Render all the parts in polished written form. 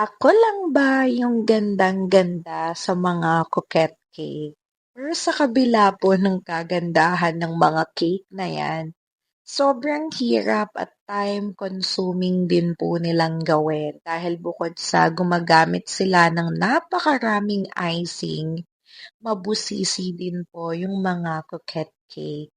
Ako lang ba yung gandang-ganda sa mga coquette cake? Pero sa kabila po ng kagandahan ng mga cake na yan, sobrang hirap at time-consuming din po nilang gawin dahil bukod sa gumagamit sila ng napakaraming icing, mabusisi din po yung mga coquette cake.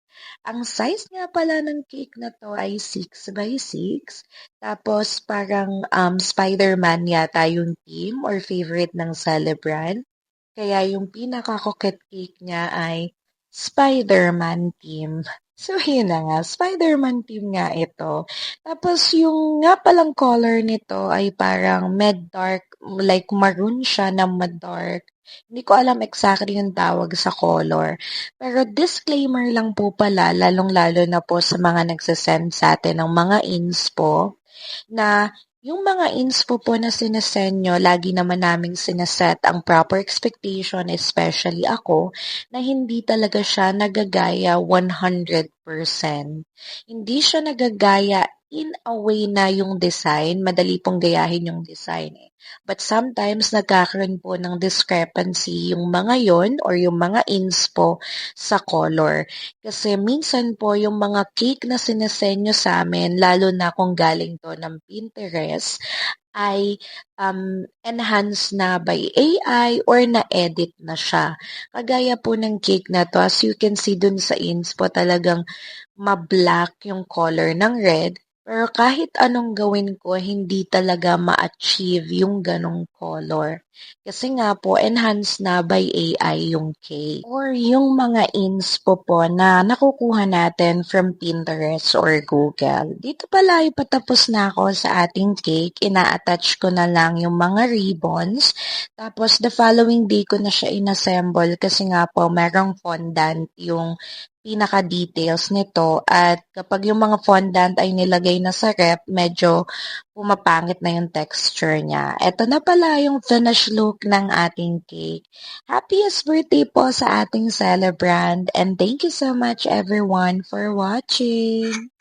Ang size nga pala ng cake na 'to ay 6 by 6, tapos parang, Spider-Man yata yung theme or favorite ng celebrant. Kaya yung pinaka-coquette cake niya ay Spider-Man theme. So, yun na nga, Spider-Man theme nga ito. Tapos yung nga palang color nito ay parang mid-dark, like maroon siya na mid-dark. Hindi ko alam exactly yung tawag sa color. Pero disclaimer lang po pala, lalong-lalo na po sa mga nagsasend sa atin ng mga inspo, na yung mga inspo po na sinesend nyo, lagi naman naming sineset ang proper expectation, especially ako, na hindi talaga siya nagagaya 100%. Hindi siya nagagaya in a way na yung design, madali pong gayahin yung design eh. But sometimes nagkakaroon po ng discrepancy yung mga yon or yung mga inspo sa color. Kasi minsan po yung mga cake na sinesenyo sa amin, lalo na kung galing 'to ng Pinterest, ay, enhanced na by AI or na-edit na siya. Kagaya po ng cake na 'to, as you can see dun sa inspo, talagang ma-black yung color ng red, pero kahit anong gawin ko, hindi talaga ma-achieve yung ganong color. Kasi nga po, enhanced na by AI yung cake. Or yung mga inspo po na nakukuha natin from Pinterest or Google. Dito pala ipatapos na ako sa ating cake. Ina-attach ko na lang yung mga ribbons. Tapos the following day ko na siya inassemble kasi nga po merong fondant yung pinaka-details nito, at kapag yung mga fondant ay nilagay na sa ref, medyo pumapangit na yung texture niya. Ito na pala yung finished look ng ating cake. Happiest birthday po sa ating celebrant, and thank you so much everyone for watching!